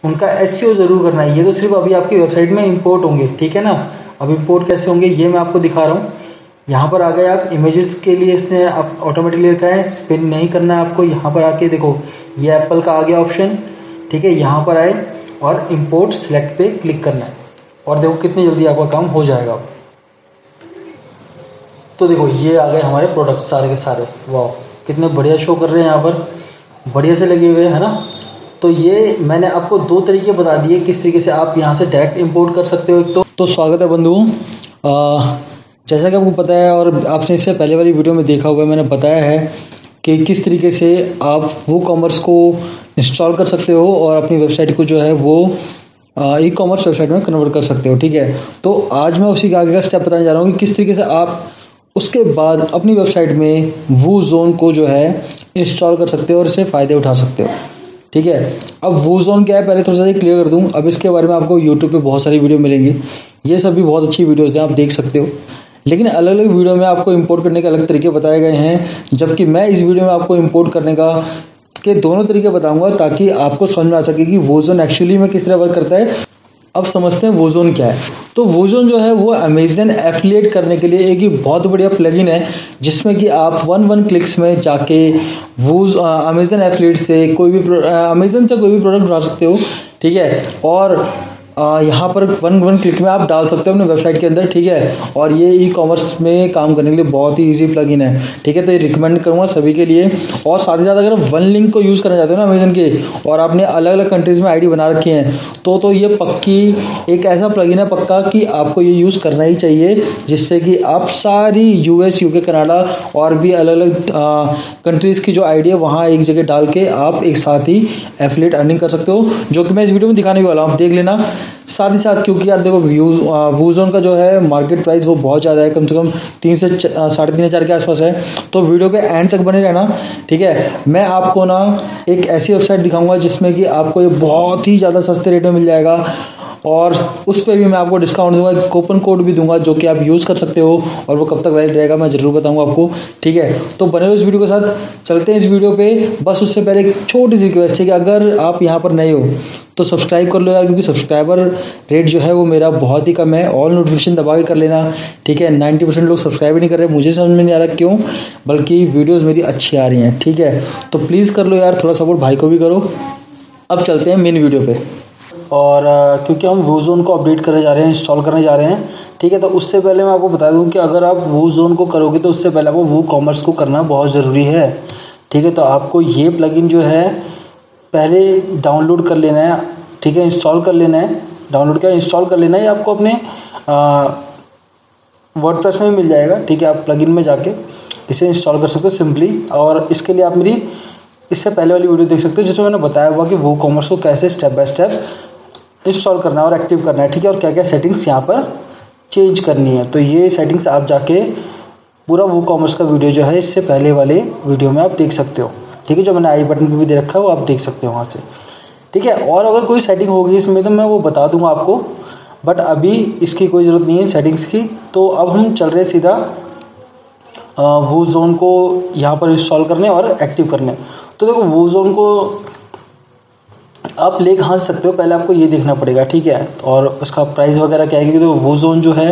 उनका एसईओ ज़रूर करना है। ये तो सिर्फ अभी आपकी वेबसाइट में इंपोर्ट होंगे, ठीक है ना। अब इंपोर्ट कैसे होंगे ये मैं आपको दिखा रहा हूँ। यहाँ पर आ गए आप, इमेजेस के लिए इसने आप ऑटोमेटिकली रखा है, स्पिन नहीं करना है आपको। यहाँ पर आके देखो ये एप्पल का आ गया ऑप्शन, ठीक है। यहाँ पर आए और इंपोर्ट सिलेक्ट पे क्लिक करना है और देखो कितनी जल्दी आपका काम हो जाएगा। तो देखो ये आ गए हमारे प्रोडक्ट सारे के सारे। वाह कितने बढ़िया शो कर रहे हैं यहाँ पर, बढ़िया से लगे हुए है ना। तो ये मैंने आपको 2 तरीके बता दिए किस तरीके से आप यहाँ से डायरेक्ट इंपोर्ट कर सकते हो। एक तो स्वागत है बंधुओं, जैसा कि आपको पता है और आपने इससे पहले वाली वीडियो में देखा हुआ है, मैंने बताया है कि किस तरीके से आप वो कॉमर्स को इंस्टॉल कर सकते हो और अपनी वेबसाइट को जो है वो ई कॉमर्स वेबसाइट में कन्वर्ट कर सकते हो, ठीक है। तो आज मैं उसी के आगे का स्टेप बताने जा रहा हूँ कि किस तरीके से आप उसके बाद अपनी वेबसाइट में वो जोन को जो है इंस्टॉल कर सकते हो और इससे फ़ायदे उठा सकते हो, ठीक है। अब वो जोन क्या है पहले थोड़ा सा क्लियर कर दूं। अब इसके बारे में आपको यूट्यूब पे बहुत सारी वीडियो मिलेंगी, ये सब भी बहुत अच्छी वीडियोज़ हैं, आप देख सकते हो। लेकिन अलग अलग वीडियो में आपको इंपोर्ट करने के अलग तरीके बताए गए हैं, जबकि मैं इस वीडियो में आपको इंपोर्ट करने के दोनों तरीके बताऊंगा ताकि आपको समझ में आ सके कि वो जोन एक्चुअली में किस तरह वर्क करता है। अब समझते हैं वो जोन क्या है। तो वो जोन जो है वो अमेजन एफिलिएट करने के लिए एक ही बहुत बढ़िया प्लगइन है, जिसमें कि आप वन क्लिक्स में जाके वो अमेजन एफिलिएट से कोई भी अमेजन से कोई भी प्रोडक्ट उठा सकते हो, ठीक है। और यहाँ पर वन क्लिक में आप डाल सकते हो अपने वेबसाइट के अंदर, ठीक है। और ये ई कॉमर्स में काम करने के लिए बहुत ही इजी प्लगइन है, ठीक है। तो ये रिकमेंड करूँगा सभी के लिए। और साथ ही साथ अगर वन लिंक को यूज़ करना चाहते हो ना अमेजन के, और आपने अलग अलग कंट्रीज़ में आईडी बना रखी है, तो ये पक्की एक ऐसा प्लगइन है पक्का कि आपको ये यूज़ करना ही चाहिए, जिससे कि आप सारी यूएस, यूके, कनाडा और भी अलग अलग कंट्रीज़ की जो आईडी है वहाँ एक जगह डाल के आप एक साथ ही एफिलिएट अर्निंग कर सकते हो, जो कि मैं इस वीडियो में दिखाने वाला हूँ, आप देख लेना। साथ ही साथ क्योंकि यार देखो वूजोन का जो है मार्केट प्राइस वो बहुत ज़्यादा है, कम से कम 3 से 3.5 हज़ार के आसपास है। तो वीडियो के एंड तक बने रहना, ठीक है। मैं आपको ना एक ऐसी वेबसाइट दिखाऊंगा जिसमें कि आपको ये बहुत ही ज़्यादा सस्ते रेट में मिल जाएगा, और उस पर भी मैं आपको डिस्काउंट दूंगा, कूपन कोड भी दूंगा जो कि आप यूज़ कर सकते हो, और वो कब तक वैलिड रहेगा मैं ज़रूर बताऊंगा आपको, ठीक है। तो बने रहो इस वीडियो के साथ, चलते हैं इस वीडियो पे। बस उससे पहले एक छोटी सी रिक्वेस्ट है कि अगर आप यहाँ पर नए हो तो सब्सक्राइब कर लो यार, क्योंकि सब्सक्राइबर रेट जो है वो मेरा बहुत ही कम है। ऑल नोटिफिकेशन दबा के कर लेना, ठीक है। 90% लोग सब्सक्राइब ही नहीं कर रहे, मुझे समझ में नहीं आ रहा क्यों, बल्कि वीडियोज़ मेरी अच्छी आ रही हैं, ठीक है। तो प्लीज़ कर लो यार, थोड़ा सपोर्ट भाई को भी करो। अब चलते हैं मेन वीडियो पे। और क्योंकि हम वो जोन को अपडेट करने जा रहे हैं, इंस्टॉल करने जा रहे हैं, ठीक है। तो उससे पहले मैं आपको बता दूं कि अगर आप वो जोन को करोगे तो उससे पहले आपको वो कॉमर्स को करना बहुत ज़रूरी है, ठीक है। तो आपको ये प्लगइन जो है पहले डाउनलोड कर लेना है, ठीक है, इंस्टॉल कर लेना है। डाउनलोड क्या इंस्टॉल कर लेना है, आपको अपने वर्डप्रेस में मिल जाएगा, ठीक है। आप प्लगइन में जाके इसे इंस्टॉल कर सकते हो सिंपली। और इसके लिए आप मेरी इससे पहले वाली वीडियो देख सकते हो जिसमें मैंने बताया हुआ कि वो कॉमर्स को कैसे स्टेप बाय स्टेप इंस्टॉल करना है और एक्टिव करना है, ठीक है। और क्या क्या सेटिंग्स यहाँ पर चेंज करनी है, तो ये सेटिंग्स आप जाके पूरा वो कॉमर्स का वीडियो जो है इससे पहले वाले वीडियो में आप देख सकते हो, ठीक है। जो मैंने आई बटन पे भी दे रखा है वो आप देख सकते हो वहाँ से, ठीक है। और अगर कोई सेटिंग होगी इसमें तो मैं वो बता दूंगा आपको, बट अभी इसकी कोई ज़रूरत नहीं है सेटिंग्स की। तो अब हम चल रहे सीधा वो जोन को यहाँ पर इंस्टॉल करने और एक्टिव करने। तो देखो वो जोन को आप ले कहाँ से सकते हो, पहले आपको ये देखना पड़ेगा, ठीक है। और उसका प्राइस वगैरह क्या है, क्योंकि तो वो जोन जो है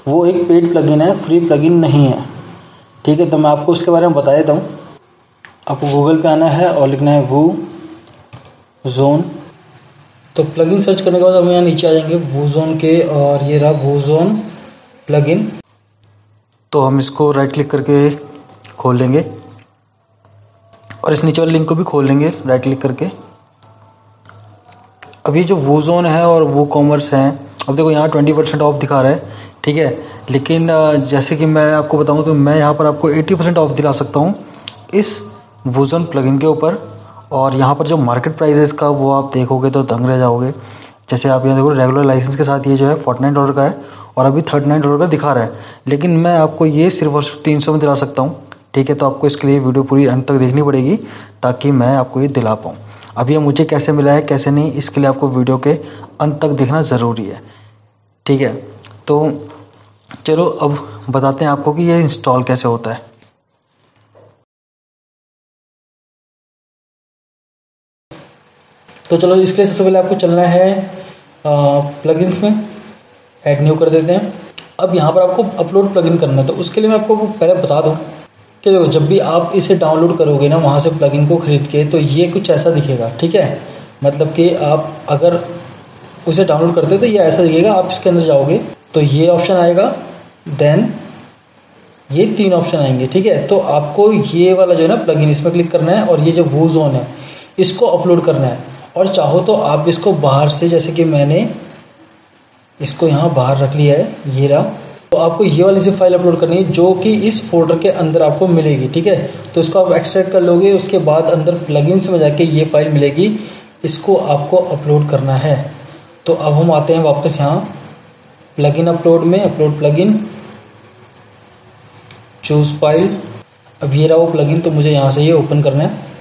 वो एक पेड प्लगइन है, फ्री प्लगइन नहीं है, ठीक है। तो मैं आपको उसके बारे में बता देता हूँ। आपको गूगल पे आना है और लिखना है वो जोन। तो प्लगइन सर्च करने के बाद हम यहाँ नीचे आ जाएंगे वो जोन के, और ये रहा वो जोन प्लगइन। तो हम इसको राइट क्लिक करके खोल लेंगे और इस नीचे वाले लिंक को भी खोल लेंगे राइट क्लिक करके। अभी जो वो जोन है और वो कॉमर्स हैं, अब देखो यहाँ 20% ऑफ दिखा रहा है, ठीक है। लेकिन जैसे कि मैं आपको बताऊँ तो मैं यहाँ पर आपको 80% ऑफ दिला सकता हूँ इस वो जोन प्लगइन के ऊपर। और यहाँ पर जो मार्केट प्राइस है इसका वो आप देखोगे तो दंग रह जाओगे। जैसे आप यहाँ देखो रेगुलर लाइसेंस के साथ ये जो है $49 का है और अभी $39 का दिखा रहा है, लेकिन मैं आपको ये सिर्फ और सिर्फ 300 में दिला सकता हूँ, ठीक है। तो आपको इसके लिए वीडियो पूरी अंत तक देखनी पड़ेगी ताकि मैं आपको ये दिला पाऊँ। अब ये मुझे कैसे मिला है कैसे नहीं, इसके लिए आपको वीडियो के अंत तक देखना ज़रूरी है, ठीक है। तो चलो अब बताते हैं आपको कि ये इंस्टॉल कैसे होता है। तो चलो इसके लिए सबसे पहले आपको चलना है प्लगइन्स में, ऐड न्यू कर देते हैं। अब यहाँ पर आपको अपलोड प्लगइन करना है, तो उसके लिए मैं आपको पहले बता दूँ कि देखो जब भी आप इसे डाउनलोड करोगे ना वहाँ से प्लगइन को ख़रीद के, तो ये कुछ ऐसा दिखेगा, ठीक है। मतलब कि आप अगर उसे डाउनलोड करते हो तो ये ऐसा दिखेगा। आप इसके अंदर जाओगे तो ये ऑप्शन आएगा, देन ये 3 ऑप्शन आएंगे, ठीक है। तो आपको ये वाला जो है ना प्लगइन, इसमें क्लिक करना है और ये जो वूजोन है इसको अपलोड करना है। और चाहो तो आप इसको बाहर से, जैसे कि मैंने इसको यहाँ बाहर रख लिया है, ये रहा, तो आपको ये वाली जिप फाइल अपलोड करनी है जो कि इस फोल्डर के अंदर आपको मिलेगी, ठीक है। तो इसको आप एक्सट्रैक्ट कर लोगे, उसके बाद अंदर प्लगइन्स में जाके ये फाइल मिलेगी, इसको आपको अपलोड करना है। तो अब हम आते हैं वापस यहाँ प्लगइन अपलोड में, अपलोड प्लगइन, चूज फाइल। अब ये रहा वो प्लगइन, तो मुझे यहाँ से ये ओपन करना है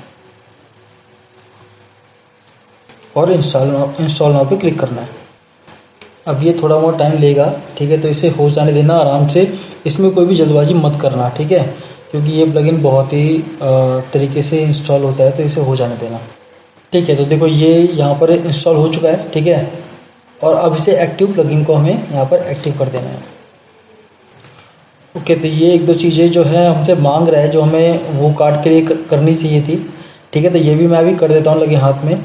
और इंस्टॉल नाउ पे क्लिक करना है। अब ये थोड़ा बहुत टाइम लेगा, ठीक है। तो इसे हो जाने देना आराम से, इसमें कोई भी जल्दबाजी मत करना, ठीक है, क्योंकि ये प्लगइन बहुत ही तरीके से इंस्टॉल होता है, तो इसे हो जाने देना, ठीक है। तो देखो ये यहाँ पर इंस्टॉल हो चुका है, ठीक है। और अब इसे एक्टिव प्लगइन को हमें यहाँ पर एक्टिव कर देना है। ओके, तो ये 1-2 चीज़ें जो है हमसे मांग रहा है, जो हमें वो कार्ड के लिए करनी चाहिए थी, ठीक है। तो ये भी मैं अभी कर देता हूँ लगे हाथ में,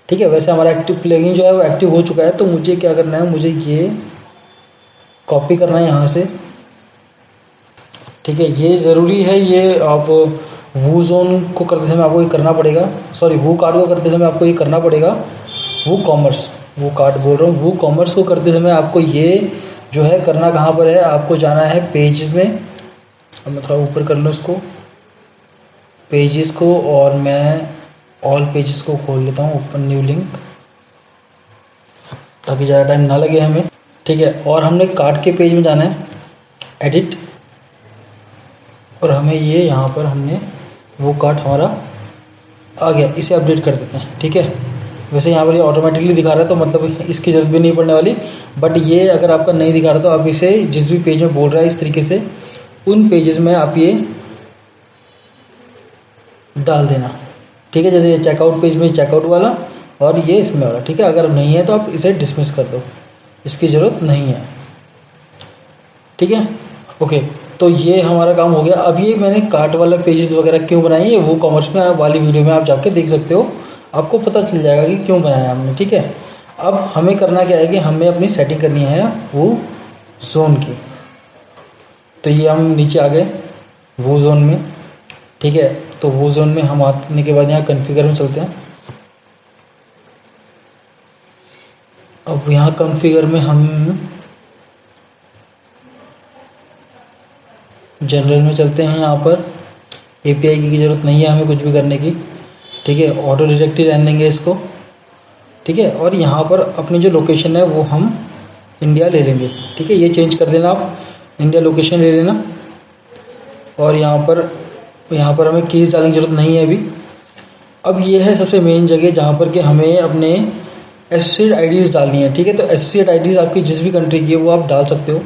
ठीक है। वैसे हमारा एक्टिव प्लगइन जो है वो एक्टिव हो चुका है। तो मुझे क्या करना है, मुझे ये कॉपी करना है यहाँ से, ठीक है। ये ज़रूरी है, ये आप वूजोन को करते समय आपको ये करना पड़ेगा, सॉरी वू कार्ड को करते समय आपको ये करना पड़ेगा। वो कार्ड बोल रहा हूँ, वो कॉमर्स को करते समय आपको ये जो है करना कहाँ पर है, आपको जाना है पेज में। अब मैं थोड़ा ऊपर कर लूँ इसको, पेजेस को, और मैं ऑल पेजेस को खोल लेता हूँ, ओपन न्यू लिंक, ताकि ज़्यादा टाइम ना लगे हमें, ठीक है। और हमने कार्ड के पेज में जाना है, एडिट, और हमें ये यहाँ पर हमने वो कार्ड हमारा आ गया, इसे अपडेट कर देते हैं, ठीक है। वैसे यहाँ पर ये ऑटोमेटिकली दिखा रहा है, तो मतलब इसकी ज़रूरत भी नहीं पड़ने वाली। बट ये अगर आपका नहीं दिखा रहा तो आप इसे जिस भी पेज में बोल रहा है इस तरीके से उन पेजेस में आप ये डाल देना, ठीक है। जैसे ये चेकआउट पेज में चेकआउट वाला और ये इसमें वाला, ठीक है। अगर नहीं है तो आप इसे डिसमिस कर दो, इसकी ज़रूरत नहीं है, ठीक है। ओके, तो ये हमारा काम हो गया। अब ये मैंने कार्ट वाला पेजेस वगैरह क्यों बनाए, ये वो कॉमर्स में वाली वीडियो में आप जाके देख सकते हो, आपको पता चल जाएगा कि क्यों बनाया हमने, ठीक है। अब हमें करना क्या है कि हमें अपनी सेटिंग करनी है वो जोन की। तो ये हम नीचे आ गए वो जोन में, ठीक है। तो वो जोन में हम आने के बाद यहाँ कॉन्फ़िगर में चलते हैं। अब यहाँ कॉन्फ़िगर में हम जनरल में चलते हैं। यहाँ पर API की ज़रूरत नहीं है हमें कुछ भी करने की, ठीक है। ऑटो डिटेक्ट ही रहने देंगे इसको, ठीक है। और यहाँ पर अपनी जो लोकेशन है वो हम इंडिया ले लेंगे, ठीक है। ये चेंज कर देना, आप इंडिया लोकेशन ले लेना। और यहाँ पर हमें कीज़ डालने की ज़रूरत नहीं है अभी। अब ये है सबसे मेन जगह जहाँ पर कि हमें अपने एसोसिएट आईडीज़ डालनी है, ठीक है। तो एसोसिएट आईडीज़ आपकी जिस भी कंट्री की है वो आप डाल सकते हो।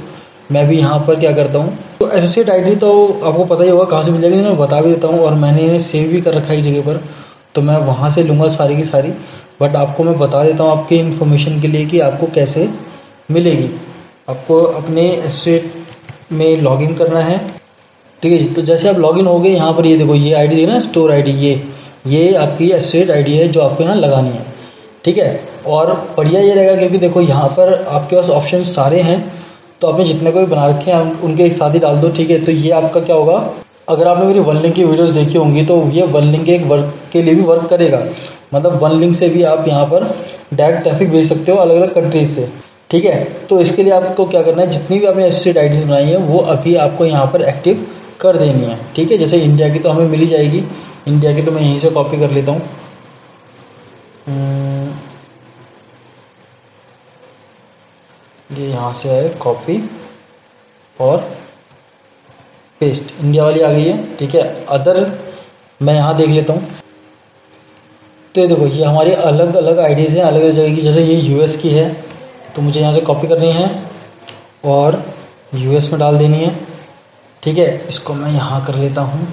मैं भी यहाँ पर क्या करता हूँ, तो एसोसिएट आईडी तो आपको पता ही होगा कहाँ से मिल जाएगी, मैं बता भी देता हूँ। और मैंने इन्हें सेव भी कर रखा है एक जगह पर, तो मैं वहाँ से लूँगा सारी की सारी। बट आपको मैं बता देता हूँ आपके इन्फॉर्मेशन के लिए कि आपको कैसे मिलेगी। आपको अपने एसोसिएट में लॉगिन करना है, ठीक है। तो जैसे आप लॉगिन हो गए, यहाँ पर ये देखो ये आईडी देखना, स्टोर आईडी, ये आपकी एसोसिएट आईडी है जो आपको यहाँ लगानी है, ठीक है। और बढ़िया ये रहेगा क्योंकि देखो यहाँ पर आपके पास ऑप्शन सारे हैं, तो आपने जितने को भी बना रखे हैं उनके एक साथ ही डाल दो, ठीक है। तो ये आपका क्या होगा, अगर आपने मेरी वन लिंक की वीडियोस देखी होंगी तो ये वन लिंक एक वर्क के लिए भी वर्क करेगा। मतलब वन लिंक से भी आप यहाँ पर डायरेक्ट ट्रैफिक भेज सकते हो अलग अलग कंट्रीज से, ठीक है। तो इसके लिए आपको क्या करना है, जितनी भी आपने एसोसिएट आईडीज बनाई है वो अभी आपको यहाँ पर एक्टिव कर देनी है, ठीक है। जैसे इंडिया की तो हमें मिल ही जाएगी, इंडिया की तो मैं यहीं से कॉपी कर लेता हूँ। ये यहाँ से है कॉपी और पेस्ट, इंडिया वाली आ गई है, ठीक है। अदर मैं यहाँ देख लेता हूँ। तो ये देखो ये हमारी अलग अलग आईडीज़ हैं अलग अलग जगह की। जैसे ये यूएस की है तो मुझे यहाँ से कॉपी करनी है और यूएस में डाल देनी है, ठीक है। इसको मैं यहाँ कर लेता हूँ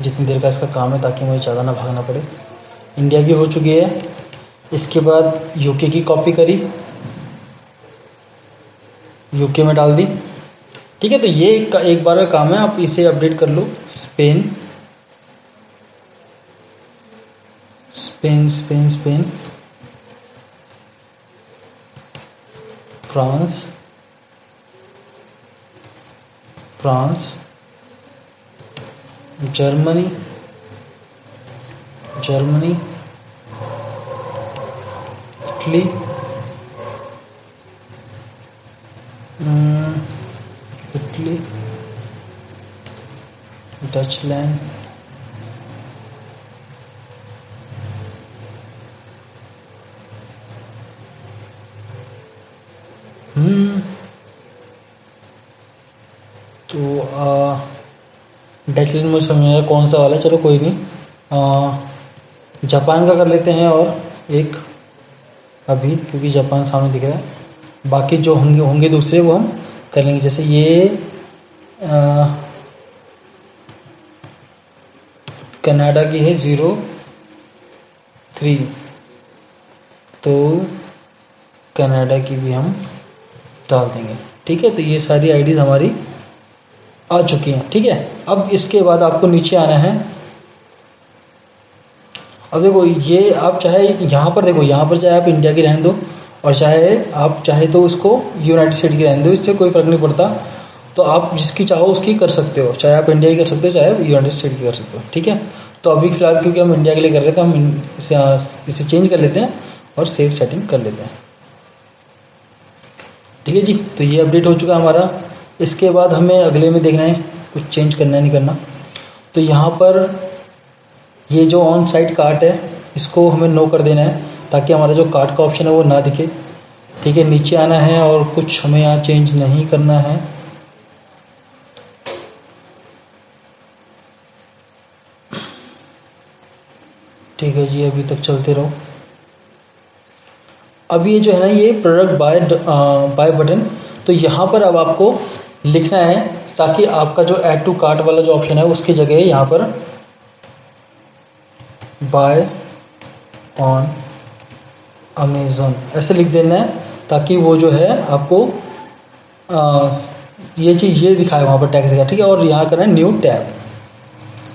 जितनी देर का इसका काम है, ताकि मुझे ज़्यादा ना भागना पड़े। इंडिया की हो चुकी है। इसके बाद यूके की कॉपी करी, यूके में डाल दी। ठीक है, तो ये एक बार का काम है, आप इसे अपडेट कर लो। Spain Spain Spain Spain, France France, Germany Germany, Italy, Italy, Deutschland, तो डचलैंड मुझे समझ नहीं आ रहा कौन सा वाला है, चलो कोई नहीं। जापान का कर लेते हैं और एक अभी, क्योंकि जापान सामने दिख रहा है। बाकी जो होंगे दूसरे वो हम कर लेंगे। जैसे ये कनाडा की है 03, तो कनाडा की भी हम डाल देंगे। ठीक है, तो ये सारी आईडीज़ हमारी आ चुकी हैं। ठीक है, अब इसके बाद आपको नीचे आना है। अब देखो ये आप चाहे यहाँ पर देखो, यहाँ पर चाहे आप इंडिया की रहने दो और चाहे तो उसको यूनाइटेड स्टेट की रहने दो, इससे कोई फ़र्क नहीं पड़ता। तो आप जिसकी चाहो उसकी कर सकते हो, चाहे आप इंडिया की कर सकते हो चाहे आप यूनाइटेड स्टेट की कर सकते हो। ठीक है, तो अभी फ़िलहाल क्योंकि हम इंडिया के लिए कर रहे थे, हम इसे चेंज कर लेते हैं और सेव सेटिंग कर लेते हैं। ठीक है जी, तो ये अपडेट हो चुका है हमारा। इसके बाद हमें अगले में देखना है कुछ चेंज करना है नहीं करना। तो यहाँ पर ये जो ऑन साइट कार्ट है इसको हमें नो कर देना है, ताकि हमारा जो कार्ट का ऑप्शन है वो ना दिखे। ठीक है, नीचे आना है और कुछ हमें यहाँ चेंज नहीं करना है। ठीक है जी, अभी तक चलते रहो। अब ये जो है ना, ये प्रोडक्ट बाय बटन, तो यहाँ पर अब आपको लिखना है, ताकि आपका जो ऐड टू कार्ट वाला जो ऑप्शन है उसकी जगह यहाँ पर बाय ऑन अमेज़न ऐसे लिख देना है, ताकि वो जो है आपको ये चीज़ ये दिखाए वहाँ पर टैक्स का। ठीक है, और यहाँ करना है न्यू टैब।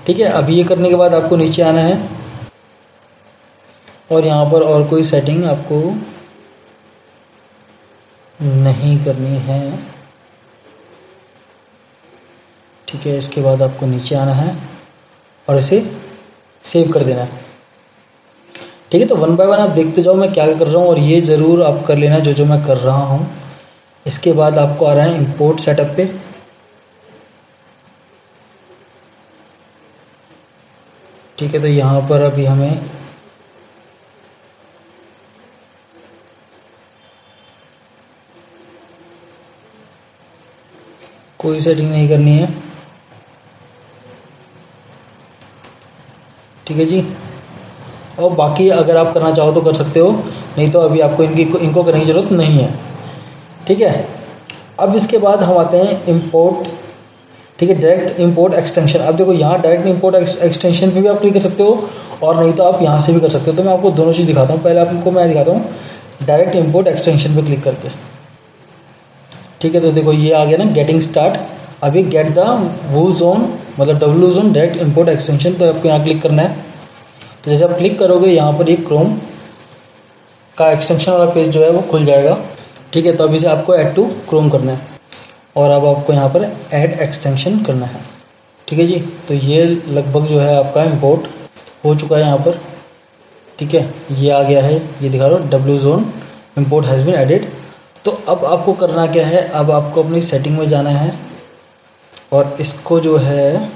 ठीक है, अभी ये करने के बाद आपको नीचे आना है और यहाँ पर और कोई सेटिंग आपको नहीं करनी है। ठीक है, इसके बाद आपको नीचे आना है और इसे सेव कर देना है। ठीक है, तो वन बाय वन आप देखते जाओ मैं क्या कर रहा हूँ, और ये ज़रूर आप कर लेना जो मैं कर रहा हूँ। इसके बाद आपको आ रहा है इंपोर्ट सेटअप पे। ठीक है, तो यहाँ पर अभी हमें कोई सेटिंग नहीं करनी है। ठीक है जी, और बाकी अगर आप करना चाहो तो कर सकते हो, नहीं तो अभी आपको इनको करने की ज़रूरत नहीं है। ठीक है, अब इसके बाद हम आते हैं इंपोर्ट। ठीक है, डायरेक्ट इंपोर्ट एक्सटेंशन। अब देखो यहाँ डायरेक्ट इंपोर्ट एक्सटेंशन पे भी आप क्लिक कर सकते हो, और नहीं तो आप यहाँ से भी कर सकते हो। तो मैं आपको दोनों चीज़ दिखाता हूँ। पहले आपको मैं दिखाता हूँ डायरेक्ट इंपोर्ट एक्सटेंशन पे क्लिक करके। ठीक है, तो देखो ये आ गया ना गेटिंग स्टार्ट। अभी गेट द वो जोन मतलब W zone direct import extension, तो आपको यहाँ क्लिक करना है। तो जैसे आप क्लिक करोगे यहाँ पर ये क्रोम का एक्सटेंशन वाला पेज जो है वो खुल जाएगा। ठीक है, तो अभी से आपको ऐड टू क्रोम करना है और अब आपको यहाँ पर ऐड एक्सटेंशन करना है। ठीक है जी, तो ये लगभग जो है आपका इंपोर्ट हो चुका है यहाँ पर। ठीक है, ये आ गया है, ये दिखा रहा हूँ W zone import has been added. तो अब आपको करना क्या है, अब आपको अपनी सेटिंग में जाना है और इसको जो है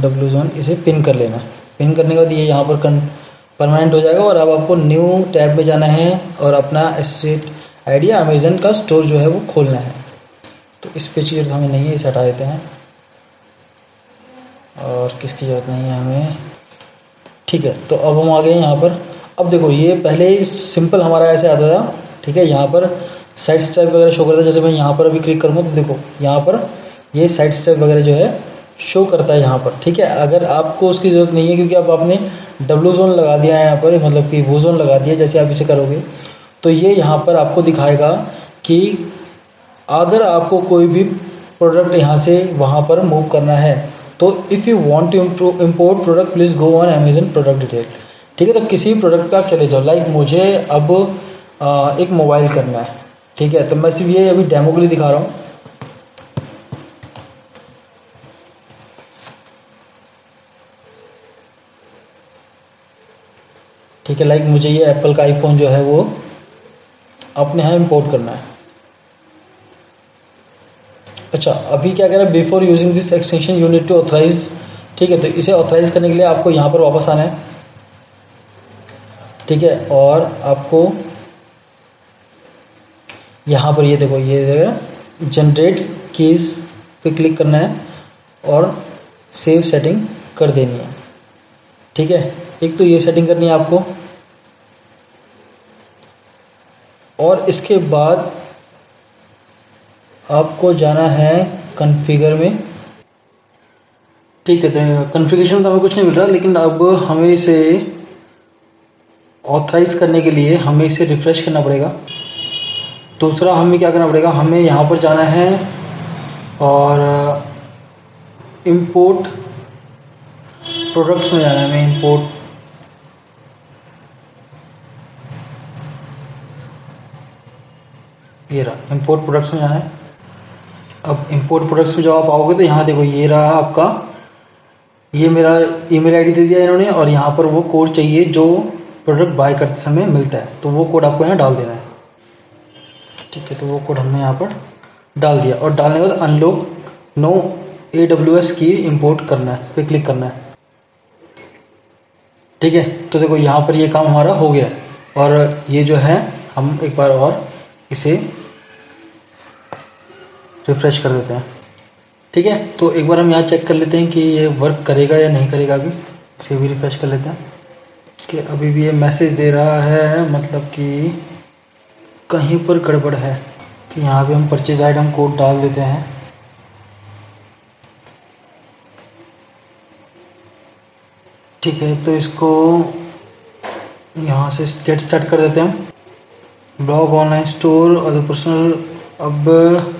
डब्ल्यू जोन इसे पिन कर लेना। पिन करने के बाद ये यहाँ पर परमानेंट हो जाएगा। और अब आपको न्यू टैब में जाना है और अपना एसेट आईडी अमेज़न का स्टोर जो है वो खोलना है। तो इस पे चीज़ हमें नहीं है, इसे हटा देते हैं और किसकी ज़रूरत नहीं है हमें। ठीक है, तो अब हम आ गए यहाँ पर। अब देखो ये पहले सिंपल हमारा ऐसे आता था। ठीक है, यहाँ पर साइड स्टेप वगैरह शो करता है। जैसे मैं यहाँ पर अभी क्लिक करूँगा तो देखो यहाँ पर ये साइड स्टेप वगैरह जो है शो करता है यहाँ पर, ठीक है। अगर आपको उसकी ज़रूरत नहीं है क्योंकि अब आपने डब्लू जोन लगा दिया है यहाँ पर, मतलब कि वो जोन लगा दिया, जैसे आप इसे करोगे तो ये यहाँ पर आपको दिखाएगा कि अगर आपको कोई भी प्रोडक्ट यहाँ से वहाँ पर मूव करना है तो if you want to import product please go on Amazon product detail, ठीक है। तो किसी प्रोडक्ट पे आप चले जाओ, लाइक मुझे अब एक मोबाइल करना है, ठीक है। तो मैं सिर्फ ये अभी डेमो के लिए दिखा रहा हूँ। ठीक है, लाइक मुझे ये एप्पल का आईफोन जो है वो अपने यहाँ इंपोर्ट करना है। अच्छा, अभी क्या कह रहा है, before using this extension you need to authorise, ठीक है। तो इसे ऑथराइज करने के लिए आपको यहाँ पर वापस आना है, ठीक है। और आपको यहाँ पर ये देखो, ये जनरेट कीज पे क्लिक करना है और सेव सेटिंग कर देनी है, ठीक है। एक तो ये सेटिंग करनी है आपको, और इसके बाद आपको जाना है कॉन्फ़िगर में, ठीक है। तो कॉन्फ़िगरेशन तो हमें कुछ नहीं मिल रहा, लेकिन अब हमें इसे ऑथराइज़ करने के लिए हमें इसे रिफ़्रेश करना पड़ेगा। दूसरा हमें क्या करना पड़ेगा, हमें यहाँ पर जाना है और इंपोर्ट प्रोडक्ट्स में जाना है, हमें इंपोर्ट, ये रहा इंपोर्ट प्रोडक्ट्स में जाना है। अब इंपोर्ट प्रोडक्ट्स में जब आप आओगे तो यहाँ देखो, ये रहा आपका, ये मेरा ईमेल आईडी दे दिया इन्होंने, और यहाँ पर वो कोड चाहिए जो प्रोडक्ट बाय करते समय मिलता है, तो वो कोड आपको यहाँ डाल देना है, ठीक है। तो वो कोड हमने यहाँ पर डाल दिया, और डालने के बाद अनलॉक नो AWS की इंपोर्ट करना है, पे क्लिक करना है, ठीक है। तो देखो यहाँ पर ये काम हमारा हो गया, और ये जो है हम एक बार और इसे रिफ़्रेश कर देते हैं, ठीक है। तो एक बार हम यहाँ चेक कर लेते हैं कि ये वर्क करेगा या नहीं करेगा। अभी इसे भी रिफ़्रेश कर लेते हैं कि अभी भी ये मैसेज दे रहा है, मतलब कि कहीं पर गड़बड़ है। कि यहाँ पे हम परचेज आइटम कोड डाल देते हैं, ठीक है। तो इसको यहाँ से गेट स्टार्ट कर देते हैं, blog online store other personal. अब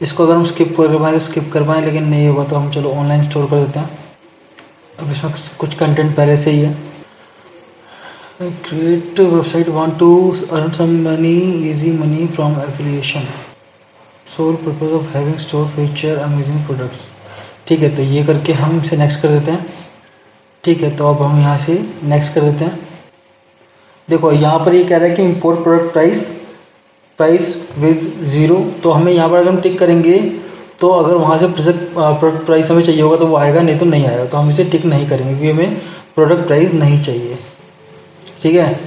इसको अगर हम स्किप कर पाएँ तो स्किप कर पाएँ, लेकिन नहीं होगा तो हम चलो ऑनलाइन स्टोर कर देते हैं। अब इसमें कुछ कंटेंट पहले से ही है। Create website want to earn some money, easy money from affiliation, sole purpose of having store feature amazing products, ठीक है। तो ये करके हम इसे नेक्स्ट कर देते हैं, ठीक है। तो अब हम यहाँ से नेक्स्ट कर देते हैं। देखो यहाँ पर ये कह रहा है कि import product price with zero, तो हमें यहाँ पर अगर हम टिक करेंगे तो अगर वहाँ से प्रोडक्ट प्राइस हमें चाहिए होगा तो वो आएगा, नहीं तो नहीं आएगा। तो हम इसे टिक नहीं करेंगे क्योंकि हमें प्रोडक्ट प्राइस नहीं चाहिए, ठीक है।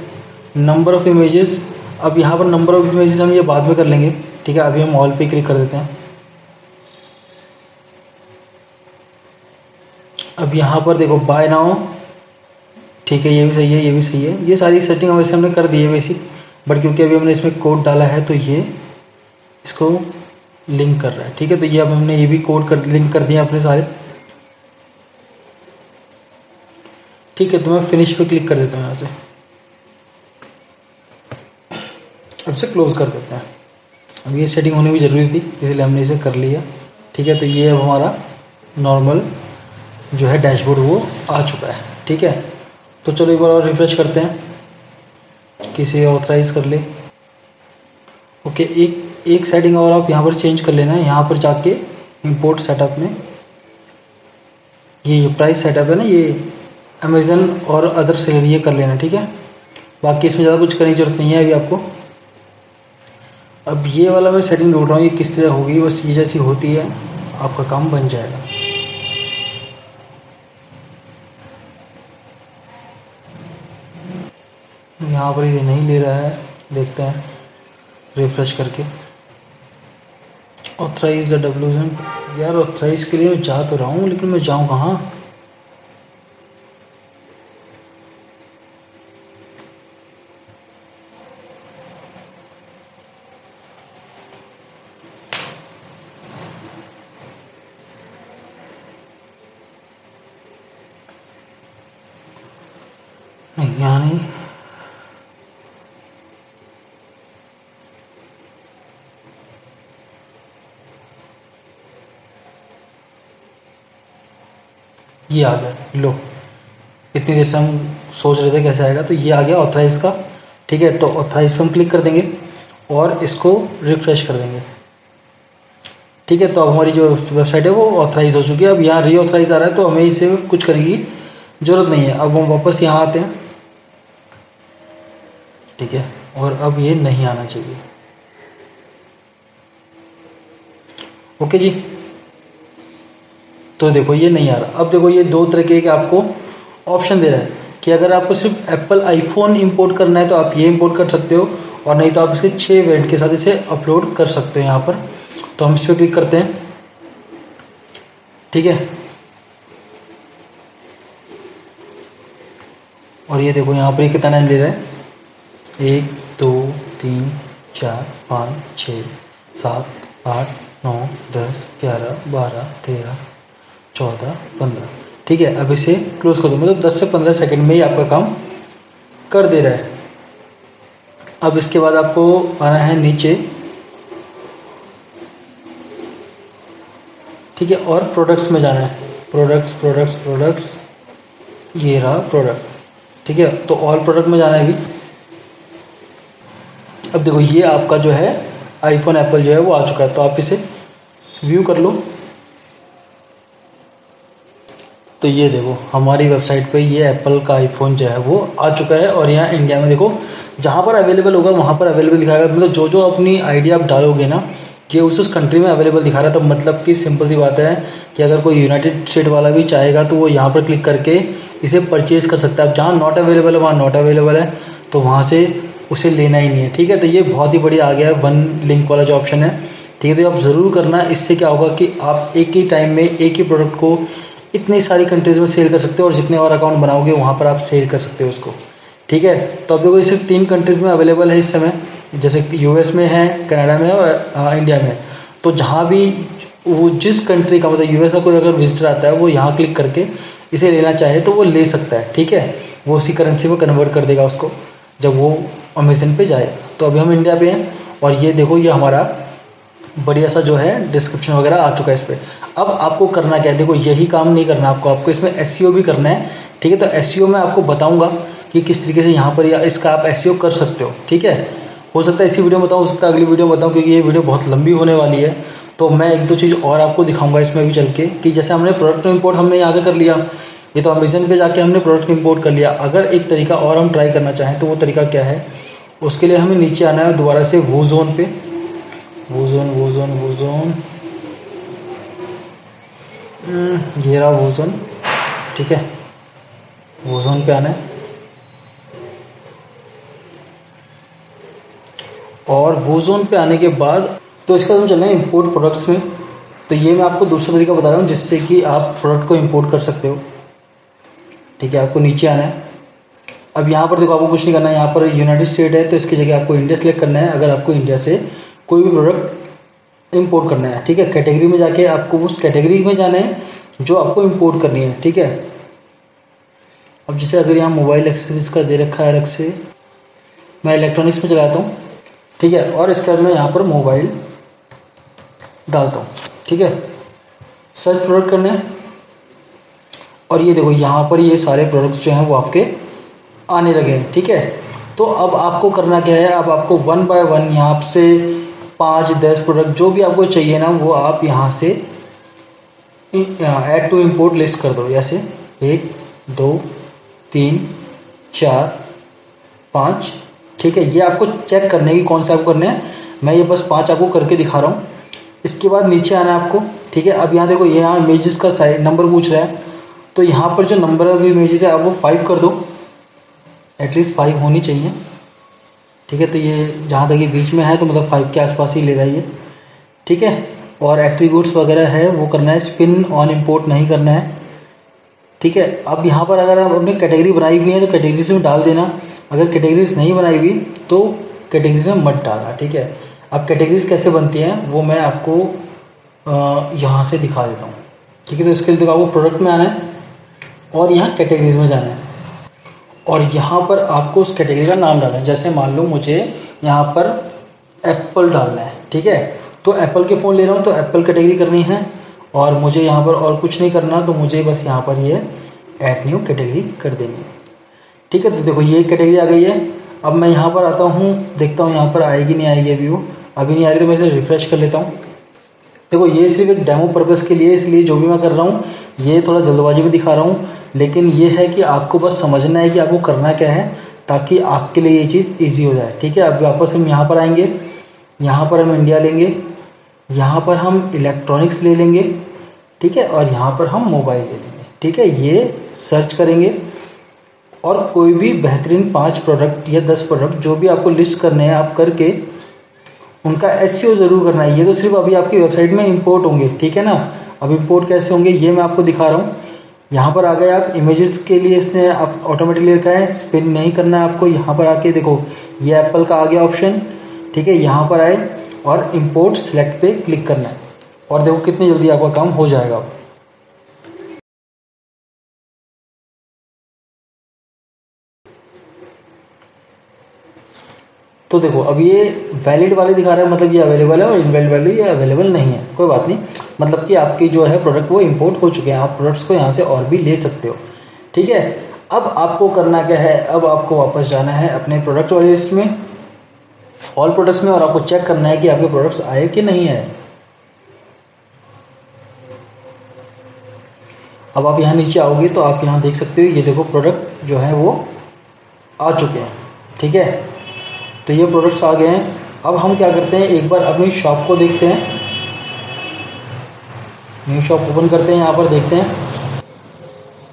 नंबर ऑफ़ इमेजेस, अब यहाँ पर नंबर ऑफ़ इमेजेस हम ये बाद में कर लेंगे, ठीक है। अभी हम ऑल पे क्लिक कर देते हैं। अब यहाँ पर देखो बाय नाउ, ठीक है, ये भी सही है, ये भी सही है। ये सारी सेटिंग वैसे हमने कर दी है बेसिक, बट क्योंकि अभी हमने इसमें कोड डाला है तो ये इसको लिंक कर रहा है, ठीक है। तो ये अब हमने ये भी कोड कर लिंक कर दिया अपने सारे, ठीक है। तो मैं फिनिश पे क्लिक कर देता हूँ यहाँ से, अब से क्लोज कर देते हैं। अब ये सेटिंग होनी भी ज़रूरी थी, इसलिए हमने इसे कर लिया, ठीक है। तो ये अब हमारा नॉर्मल जो है डैशबोर्ड वो आ चुका है, ठीक है। तो चलो एक बार और रिफ्रेश करते हैं कि इसे ऑथराइज़ कर ले। ओके, एक सेटिंग और आप यहाँ पर चेंज कर लेना है, यहाँ पर जाके इंपोर्ट सेटअप में ये प्राइस सेटअप है ना, ये अमेज़न और अदर सेलर ये कर लेना, ठीक है। बाकी इसमें ज़्यादा कुछ करने की ज़रूरत नहीं है अभी आपको। अब ये वाला मैं सेटिंग ढूंढ रहा हूँ, ये किस तरह होगी, बस ये जैसी होती है आपका काम बन जाएगा। यहाँ पर ये नहीं ले रहा है, देखते हैं रिफ्रेश करके। ऑथराइज द डब्ल्यूजन, यार ऑथराइज के लिए मैं जा तो रहा हूँ, लेकिन मैं जाऊँ कहाँ। यहाँ नहीं, ये आ गया। लो, इतनी देर से हम सोच रहे थे कैसे आएगा, तो ये आ गया ऑथराइज का। ठीक है, तो ऑथराइज पे हम क्लिक कर देंगे और इसको रिफ्रेश कर देंगे। ठीक है, तो अब हमारी जो वेबसाइट है वो ऑथराइज हो चुकी है। अब यहाँ रीऑथराइज आ रहा है, तो हमें इसे कुछ करने की ज़रूरत नहीं है। अब हम वापस यहाँ आते हैं। ठीक है, और अब ये नहीं आना चाहिए। ओके जी, तो देखो ये नहीं आ रहा। अब देखो ये दो तरीके के आपको ऑप्शन दे रहा है कि अगर आपको सिर्फ एप्पल आईफोन इंपोर्ट करना है तो आप ये इंपोर्ट कर सकते हो, और नहीं तो आप इसके 6 वेरिएंट के साथ इसे अपलोड कर सकते हो यहाँ पर। तो हम इस पर क्लिक करते हैं। ठीक है, और ये देखो यहाँ पर ये कितना टाइम ले रहा है, 1 2 3 4 5 6 7 8 9 10 11 12 13 14 15। ठीक है, अब इसे क्लोज कर दो। मतलब 10 से 15 सेकंड में ही आपका काम कर दे रहा है। अब इसके बाद आपको आना है नीचे। ठीक है, और प्रोडक्ट्स में जाना है। प्रोडक्ट्स प्रोडक्ट्स प्रोडक्ट्स, ये रहा प्रोडक्ट। ठीक है, तो ऑल प्रोडक्ट में जाना है अभी। अब देखो ये आपका जो है आईफोन एप्पल जो है वो आ चुका है। तो आप इसे व्यू कर लो। तो ये देखो हमारी वेबसाइट पे ये एप्पल का आईफोन जो है वो आ चुका है। और यहाँ इंडिया में देखो जहाँ पर अवेलेबल होगा वहाँ पर अवेलेबल दिखाएगा। मतलब जो जो अपनी आईडी आप डालोगे ना, ये उस कंट्री में अवेलेबल दिखा रहा है। तो मतलब कि सिंपल सी बात है कि अगर कोई यूनाइटेड स्टेट वाला भी चाहेगा तो वो यहाँ पर क्लिक करके इसे परचेज़ कर सकता है। अब जहाँ नॉट अवेलेबल है वहाँ नॉट अवेलेबल है, तो वहाँ से उसे लेना ही नहीं है। ठीक है, तो ये बहुत ही बढ़िया आ गया है वन लिंक वाला जो ऑप्शन है। ठीक है, तो आप ज़रूर करना। इससे क्या होगा कि आप एक ही टाइम में एक ही प्रोडक्ट को इतनी सारी कंट्रीज़ में सेल कर सकते हो, और जितने और अकाउंट बनाओगे वहाँ पर आप सेल कर सकते हो उसको। ठीक है, तो अब देखो ये सिर्फ 3 कंट्रीज़ में अवेलेबल है इस समय, जैसे यूएस में है, कनाडा में है और इंडिया में। तो जहाँ भी वो जिस कंट्री का मतलब यूएस का कोई अगर विजिटर आता है वो यहाँ क्लिक करके इसे लेना चाहे तो वो ले सकता है। ठीक है, वो उसी करेंसी में कन्वर्ट कर देगा उसको जब वो अमेजन पे जाए। तो अभी हम इंडिया पे हैं, और ये देखो ये हमारा बढ़िया सा जो है डिस्क्रिप्शन वगैरह आ चुका है इस पर। अब आपको करना क्या है, देखो यही काम नहीं करना आपको इसमें एसईओ भी करना है। ठीक है, तो एसईओ मैं आपको बताऊंगा कि किस तरीके से यहाँ पर या इसका आप एसईओ कर सकते हो। ठीक है, हो सकता है इसी वीडियो में बताऊँ, हो सकता है अगली वीडियो में बताऊँ, क्योंकि ये वीडियो बहुत लंबी होने वाली है। तो मैं एक दो चीज़ और आपको दिखाऊंगा इसमें भी चल के, कि जैसे हमने प्रोडक्ट इंपोर्ट हमने यहाँ से कर लिया, ये तो अमेजन पे जाके हमने प्रोडक्ट इंपोर्ट कर लिया। अगर एक तरीका और हम ट्राई करना चाहें तो वो तरीका क्या है, उसके लिए हमें नीचे आना है दोबारा से वो जोन पे। वो जोन ये रहा वो जोन। ठीक है, वो जोन पे आना है, और वो जोन पे आने के बाद तो इसका हम चलना है इंपोर्ट प्रोडक्ट्स में। तो ये मैं आपको दूसरा तरीका बता रहा हूँ जिससे कि आप प्रोडक्ट को इंपोर्ट कर सकते हो। ठीक है, आपको नीचे आना है। अब यहाँ पर देखो आपको कुछ नहीं करना है, यहाँ पर यूनाइटेड स्टेट है तो इसकी जगह आपको इंडिया सेलेक्ट करना है। अगर आपको इंडिया से कोई भी प्रोडक्ट इंपोर्ट करना है, ठीक है, कैटेगरी में जाके आपको उस कैटेगरी में जाना है जो आपको इंपोर्ट करनी है। ठीक है, अब जैसे अगर यहाँ मोबाइल एक्सेसरीज का दे रखा है अलग से, मैं इलेक्ट्रॉनिक्स में चलाता हूँ। ठीक है, और इसके बाद मैं यहाँ पर मोबाइल डालता हूँ। ठीक है, सर्च प्रोडक्ट करना है, और ये देखो यहाँ पर ये सारे प्रोडक्ट्स जो हैं वो आपके आने लगे हैं। ठीक है, तो अब आपको करना क्या है, अब आपको 1 बाय 1 यहाँ से 5-10 प्रोडक्ट जो भी आपको चाहिए ना वो आप यहाँ से ऐड टू इंपोर्ट लिस्ट कर दो। जैसे 1 2 3 4 5। ठीक है, ये आपको चेक करने की कौन सा आपको करना है, मैं ये बस 5 आपको करके दिखा रहा हूँ। इसके बाद नीचे आना है आपको। ठीक है, अब यहाँ देखो ये यहाँ इमेजेस का साइज नंबर पूछ रहा है, तो यहाँ पर जो नंबर ऑफ इमेजेस है आप वो 5 कर दो, एटलीस्ट 5 होनी चाहिए। ठीक है, तो ये जहाँ तक ये बीच में है तो मतलब 5 के आसपास ही ले रहा है ये। ठीक है, और एट्रीब्यूट्स वगैरह है वो करना है, स्पिन ऑन इंपोर्ट नहीं करना है। ठीक है, अब यहाँ पर अगर आप अपनी कैटेगरी बनाई हुई है तो कैटेगरीज में डाल देना, अगर कैटेगरीज नहीं बनाई हुई तो कैटेगरीज में मत डालना। ठीक है, अब कैटेगरीज कैसे बनती हैं वो मैं आपको यहाँ से दिखा देता हूँ। ठीक है, तो इसके लिए देखो आपको प्रोडक्ट में आना है और यहाँ कैटेगरीज में जाना है, और यहाँ पर आपको उस कैटेगरी का नाम डालना है। जैसे मान लो मुझे यहाँ पर एप्पल डालना है, ठीक है, तो एप्पल के फ़ोन ले रहा हूँ तो एप्पल कैटेगरी करनी है, और मुझे यहाँ पर और कुछ नहीं करना, तो मुझे बस यहाँ पर ये ऐड न्यू कैटेगरी कर देनी है, ठीक है। तो देखो ये कैटेगरी आ गई है। अब मैं यहाँ पर आता हूँ, देखता हूँ यहाँ पर आएगी नहीं आएगी, अभी नहीं आ रही, तो मैं इसे रिफ़्रेश कर लेता हूँ। देखो ये सिर्फ एक डेमो पर्पज़ के लिए, इसलिए जो भी मैं कर रहा हूँ ये थोड़ा जल्दबाजी में दिखा रहा हूँ, लेकिन ये है कि आपको बस समझना है कि आपको करना क्या है, ताकि आपके लिए ये चीज़ ईजी हो जाए, ठीक है। अब वापस हम यहाँ पर आएंगे, यहाँ पर हम इंडिया लेंगे, यहाँ पर हम इलेक्ट्रॉनिक्स ले लेंगे, ठीक है, और यहाँ पर हम मोबाइल ले लेंगे, ठीक है। ये सर्च करेंगे और कोई भी बेहतरीन 5 प्रोडक्ट या 10 प्रोडक्ट जो भी आपको लिस्ट करने हैं आप करके उनका एसईओ ज़रूर करना है। ये तो सिर्फ अभी आपकी वेबसाइट में इंपोर्ट होंगे, ठीक है ना। अब इंपोर्ट कैसे होंगे ये मैं आपको दिखा रहा हूँ। यहाँ पर आ गए आप, इमेजेस के लिए इसने आप ऑटोमेटिकली रखा है, स्पिन नहीं करना है आपको। यहाँ पर आके देखो ये एप्पल का आ गया ऑप्शन, ठीक है। यहाँ पर आए और इंपोर्ट सेलेक्ट पे क्लिक करना है, और देखो कितनी जल्दी आपका काम हो जाएगा। तो देखो अब ये वैलिड वाले दिखा रहा है, मतलब ये अवेलेबल है, और इनवैलिड वाले ये अवेलेबल नहीं है, कोई बात नहीं। मतलब कि आपकी जो है प्रोडक्ट वो इंपोर्ट हो चुके हैं, आप प्रोडक्ट्स को यहाँ से और भी ले सकते हो, ठीक है। अब आपको करना क्या है, अब आपको वापस जाना है अपने प्रोडक्ट वाली लिस्ट में, ऑल प्रोडक्ट्स में, और आपको चेक करना है कि आपके प्रोडक्ट्स आए कि नहीं आए। अब आप यहाँ नीचे आओगे तो आप यहाँ देख सकते हो, ये देखो प्रोडक्ट जो है वो आ चुके हैं, ठीक है। तो ये प्रोडक्ट्स आ गए हैं। अब हम क्या करते हैं, एक बार अपनी शॉप को देखते हैं, न्यू शॉप ओपन करते हैं, यहाँ पर देखते हैं।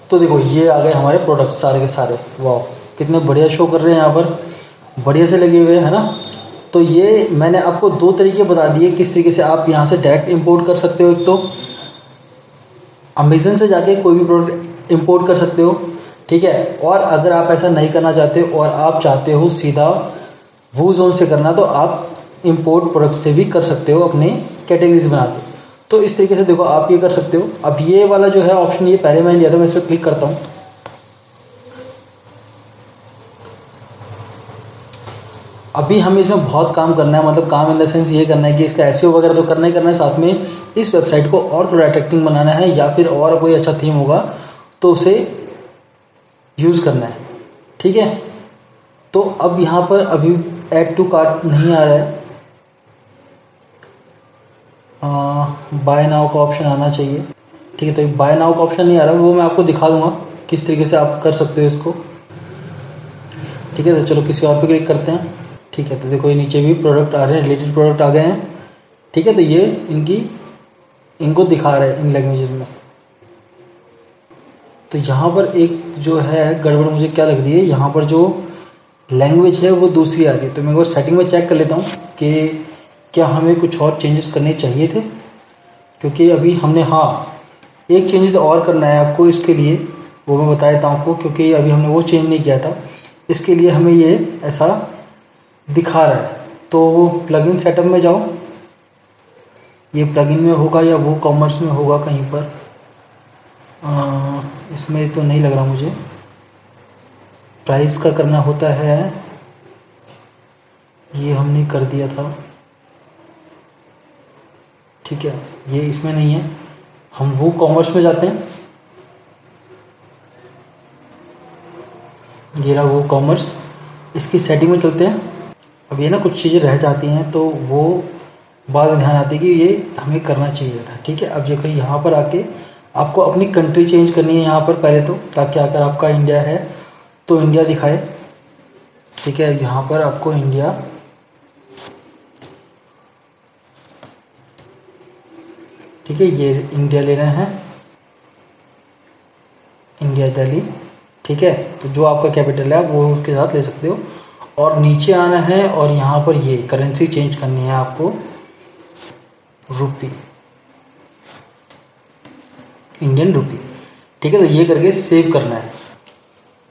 तो देखो ये आ गए हमारे प्रोडक्ट्स सारे के सारे, वाह कितने बढ़िया शो कर रहे हैं, यहाँ पर बढ़िया से लगे हुए हैं ना। तो ये मैंने आपको 2 तरीके बता दिए किस तरीके से आप यहाँ से डायरेक्ट इंपोर्ट कर सकते हो। एक तो अमेज़न से जाके कोई भी प्रोडक्ट इंपोर्ट कर सकते हो, ठीक है। और अगर आप ऐसा नहीं करना चाहते और आप चाहते हो सीधा वूज़ोन से करना, तो आप इंपोर्ट प्रोडक्ट से भी कर सकते हो अपने कैटेगरीज बना के। तो इस तरीके से देखो आप ये कर सकते हो। अब ये वाला जो है ऑप्शन, ये पहले मैंने दिया था, मैं इस पर क्लिक करता हूँ। अभी हमें इसमें बहुत काम करना है, मतलब काम इन द सेंस ये करना है कि इसका एसईओ वगैरह तो करना ही करना है, साथ में इस वेबसाइट को और थोड़ा अट्रैक्टिंग बनाना है, या फिर और कोई अच्छा थीम होगा तो उसे यूज़ करना है, ठीक है। तो अब यहाँ पर अभी ऐड टू कार्ट नहीं आ रहा है, बाय नाउ का ऑप्शन आना चाहिए, ठीक है। तो बाय नाउ का ऑप्शन नहीं आ रहा, वो मैं आपको दिखा दूंगा किस तरीके से आप कर सकते हो इसको, ठीक है। तो चलो किसी और पे क्लिक करते हैं, ठीक है। तो देखो ये नीचे भी प्रोडक्ट आ रहे हैं, रिलेटेड प्रोडक्ट आ गए हैं, ठीक है। तो ये इनको दिखा रहे हैं इन लैंग्वेजेस में। तो यहाँ पर एक जो है गड़बड़ मुझे क्या लग रही है, यहाँ पर जो लैंग्वेज है वो दूसरी आ रही है। तो मैं एक बार सेटिंग में चेक कर लेता हूँ कि क्या हमें कुछ और चेंजेस करने चाहिए थे, क्योंकि अभी हमने, हाँ एक चेंजेस और करना है आपको, इसके लिए वो मैं बता देता हूँ आपको, क्योंकि अभी हमने वो चेंज नहीं किया था, इसके लिए हमें ये ऐसा दिखा रहा है। तो प्लगइन सेटअप में जाओ, ये प्लगइन में होगा या वो कॉमर्स में होगा कहीं पर, इसमें तो नहीं लग रहा मुझे। प्राइस का करना होता है, ये हमने कर दिया था, ठीक है, ये इसमें नहीं है। हम वो कॉमर्स में जाते हैं, ये रहा वो कॉमर्स, इसकी सेटिंग में चलते हैं। अब ये ना कुछ चीज़ें रह जाती हैं तो वो बाद में ध्यान आती है कि ये हमें करना चाहिए था, ठीक है। अब जो कहीं यहाँ पर आके आपको अपनी कंट्री चेंज करनी है यहाँ पर पहले तो, ताकि अगर आपका इंडिया है तो इंडिया दिखाए, ठीक है। यहाँ पर आपको इंडिया, ठीक है, ये इंडिया ले रहे हैं, इंडिया दिल्ली, ठीक है। तो जो आपका कैपिटल है वो उसके साथ ले सकते हो, और नीचे आना है और यहाँ पर ये करेंसी चेंज करनी है आपको, रुपी, इंडियन रुपी, ठीक है। तो ये करके सेव करना है,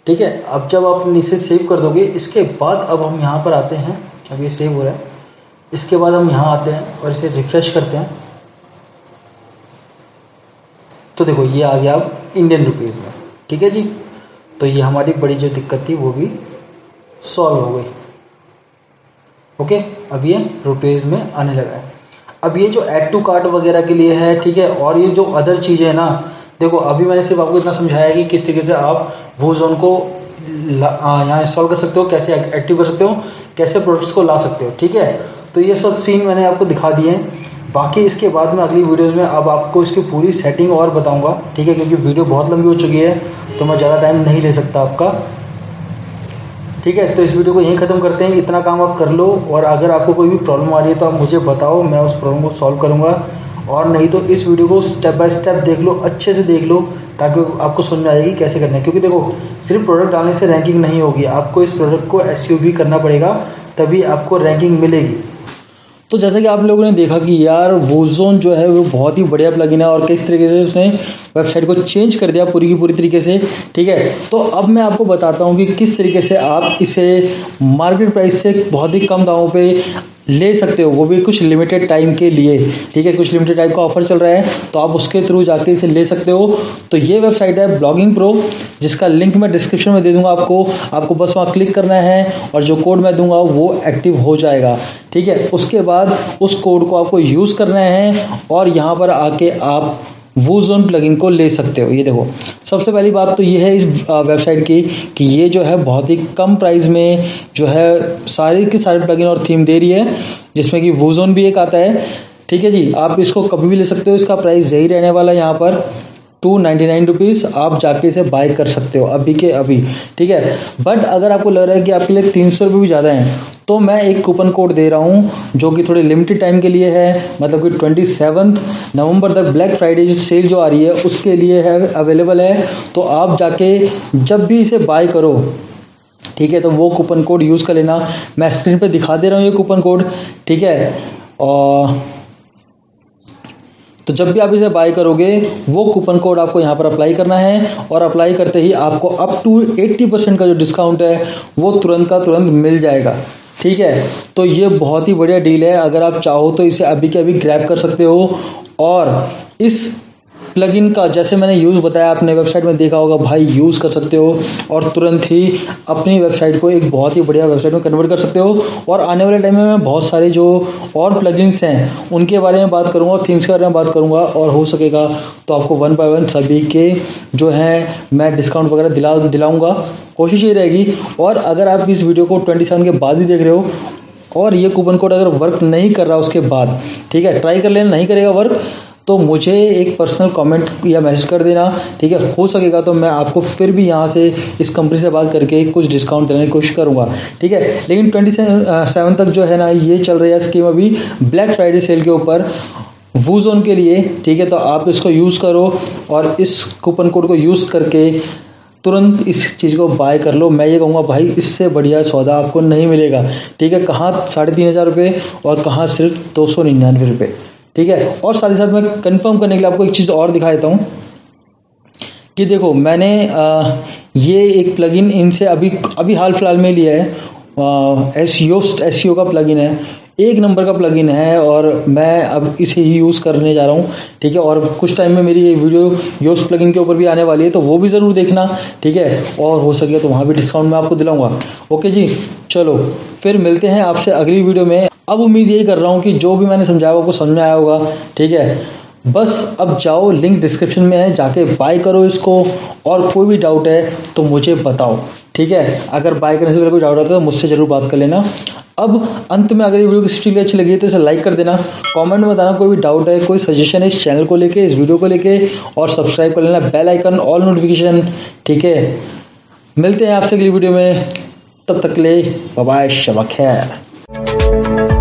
ठीक है। अब जब आप इसे सेव कर दोगे, इसके बाद अब हम यहाँ पर आते हैं, अब ये सेव हो रहा है, इसके बाद हम यहाँ आते हैं और इसे रिफ्रेश करते हैं। तो देखो ये आ गया अब इंडियन रुपीज़ में, ठीक है जी। तो ये हमारी बड़ी जो दिक्कत थी वो भी सॉल्व हो गई। ओके, अब ये रुपीज़ में आने लगा है। अब ये जो ऐड टू कार्ट वगैरह के लिए है, ठीक है, और ये जो अदर चीज़ें हैं ना, देखो अभी मैंने सिर्फ आपको इतना समझाया है कि किस तरीके से आप वो जोन को यहाँ इंस्टॉल कर सकते हो, कैसे एक्टिव कर सकते हो, कैसे प्रोडक्ट्स को ला सकते हो, ठीक है। तो ये सब सीन मैंने आपको दिखा दिए हैं। बाकी इसके बाद में अगली वीडियोस में अब आपको इसकी पूरी सेटिंग और बताऊंगा, ठीक है, क्योंकि वीडियो बहुत लंबी हो चुकी है तो मैं ज़्यादा टाइम नहीं ले सकता आपका, ठीक है। तो इस वीडियो को यहीं ख़त्म करते हैं। इतना काम आप कर लो, और अगर आपको कोई भी प्रॉब्लम आ रही है तो आप मुझे बताओ, मैं उस प्रॉब्लम को सॉल्व करूँगा। और नहीं तो इस वीडियो को स्टेप बाय स्टेप देख लो, अच्छे से देख लो, ताकि आपको समझ में आएगी कैसे करना है। क्योंकि देखो सिर्फ प्रोडक्ट डालने से रैंकिंग नहीं होगी, आपको इस प्रोडक्ट को SEO भी करना पड़ेगा, तभी आपको रैंकिंग मिलेगी। तो जैसा कि आप लोगों ने देखा कि यार वोजोन जो है वो बहुत ही बढ़िया प्लगइन है, और किस तरीके से उसने वेबसाइट को चेंज कर दिया पूरी की पूरी तरीके से, ठीक है। तो अब मैं आपको बताता हूँ कि किस तरीके से आप इसे मार्केट प्राइस से बहुत ही कम दामों पे ले सकते हो, वो भी कुछ लिमिटेड टाइम के लिए, ठीक है। कुछ लिमिटेड टाइम का ऑफर चल रहा है, तो आप उसके थ्रू जाके इसे ले सकते हो। तो ये वेबसाइट है ब्लॉगिंग प्रो, जिसका लिंक मैं डिस्क्रिप्शन में दे दूंगा आपको बस वहाँ क्लिक करना है, और जो कोड मैं दूंगा वो एक्टिव हो जाएगा, ठीक है। उसके बाद उस कोड को आपको यूज़ करना है, और यहाँ पर आके आप वोजोन प्लगइन को ले सकते हो। ये देखो, सबसे पहली बात तो ये है इस वेबसाइट की कि ये जो है बहुत ही कम प्राइस में जो है सारे के सारे प्लगइन और थीम दे रही है, जिसमें कि वोजोन भी एक आता है, ठीक है जी। आप इसको कभी भी ले सकते हो, इसका प्राइस यही रहने वाला है यहाँ पर 299 रुपीज़। आप जाके इसे बाय कर सकते हो अभी के अभी, ठीक है। बट अगर आपको लग रहा है कि आपके लिए 300 रुपये भी ज़्यादा हैं, तो मैं एक कूपन कोड दे रहा हूँ जो कि थोड़े लिमिटेड टाइम के लिए है, मतलब कि 27 नवंबर तक ब्लैक फ्राइडे सेल जो आ रही है उसके लिए है, अवेलेबल है। तो आप जाके जब भी इसे बाय करो, ठीक है, तो वो कूपन कोड यूज़ कर लेना। मैं स्क्रीन पे दिखा दे रहा हूँ ये कूपन कोड, ठीक है। और तो जब भी आप इसे बाय करोगे वो कूपन कोड आपको यहाँ पर अप्लाई करना है, और अप्लाई करते ही आपको अप टू 80% का जो डिस्काउंट है वो तुरंत का तुरंत मिल जाएगा, ठीक है। तो ये बहुत ही बढ़िया डील है, अगर आप चाहो तो इसे अभी के अभी ग्रैब कर सकते हो। और इस प्लगइन का जैसे मैंने यूज़ बताया, आपने वेबसाइट में देखा होगा भाई, यूज़ कर सकते हो और तुरंत ही अपनी वेबसाइट को एक बहुत ही बढ़िया वेबसाइट में कन्वर्ट कर सकते हो। और आने वाले टाइम में मैं बहुत सारे जो और प्लगइन्स हैं उनके बारे में बात करूंगा, थीम्स के बारे में बात करूंगा, और हो सकेगा तो आपको 1 बाय 1 सभी के जो हैं मैं डिस्काउंट वगैरह दिलाऊंगा, कोशिश ये रहेगी। और अगर आप इस वीडियो को 27 के बाद भी देख रहे हो और ये कूपन कोड अगर वर्क नहीं कर रहा उसके बाद, ठीक है, ट्राई कर लेना, नहीं करेगा वर्क तो मुझे एक पर्सनल कमेंट या मैसेज कर देना, ठीक है। हो सकेगा तो मैं आपको फिर भी यहाँ से इस कंपनी से बात करके कुछ डिस्काउंट देने की कोशिश करूँगा, ठीक है। लेकिन 27 तक जो है ना ये चल रही है स्कीम अभी ब्लैक फ्राइडे सेल के ऊपर वोजोन के लिए, ठीक है। तो आप इसको यूज़ करो और इस कूपन कोड को यूज़ करके तुरंत इस चीज़ को बाय कर लो। मैं ये कहूँगा भाई इससे बढ़िया सौदा आपको नहीं मिलेगा, ठीक है। कहाँ 3500 रुपये और कहाँ सिर्फ 299 रुपये, ठीक है। और साथ ही साथ मैं कंफर्म करने के लिए आपको एक चीज़ और दिखा देता हूँ कि देखो मैंने ये एक प्लगइन इनसे अभी हाल फिलहाल में लिया है। SEO का प्लगइन है, 1 नंबर का प्लगइन है, और मैं अब इसे ही यूज़ करने जा रहा हूँ, ठीक है। और कुछ टाइम में मेरी ये वीडियो योस्ट प्लगइन के ऊपर भी आने वाली है, तो वो भी ज़रूर देखना, ठीक है। और हो सके तो वहाँ भी डिस्काउंट मैं आपको दिलाऊंगा। ओके जी, चलो फिर मिलते हैं आपसे अगली वीडियो में। अब उम्मीद यही कर रहा हूँ कि जो भी मैंने समझाया आपको समझ में आया होगा, ठीक है। बस अब जाओ, लिंक डिस्क्रिप्शन में है, जाके बाय करो इसको, और कोई भी डाउट है तो मुझे बताओ, ठीक है। अगर बाय करने से पहले कोई डाउट आता है तो मुझसे ज़रूर बात कर लेना। अब अंत में अगर ये वीडियो किसी के लिए अच्छी लगी तो इसे लाइक कर देना, कमेंट में बताना कोई भी डाउट है, कोई सजेशन है इस चैनल को लेके, इस वीडियो को लेके, और सब्सक्राइब कर लेना, बेल आइकन, ऑल नोटिफिकेशन, ठीक है। मिलते हैं आपसे अगली वीडियो में, तब तक के लिए बाय बाय, शब खैर।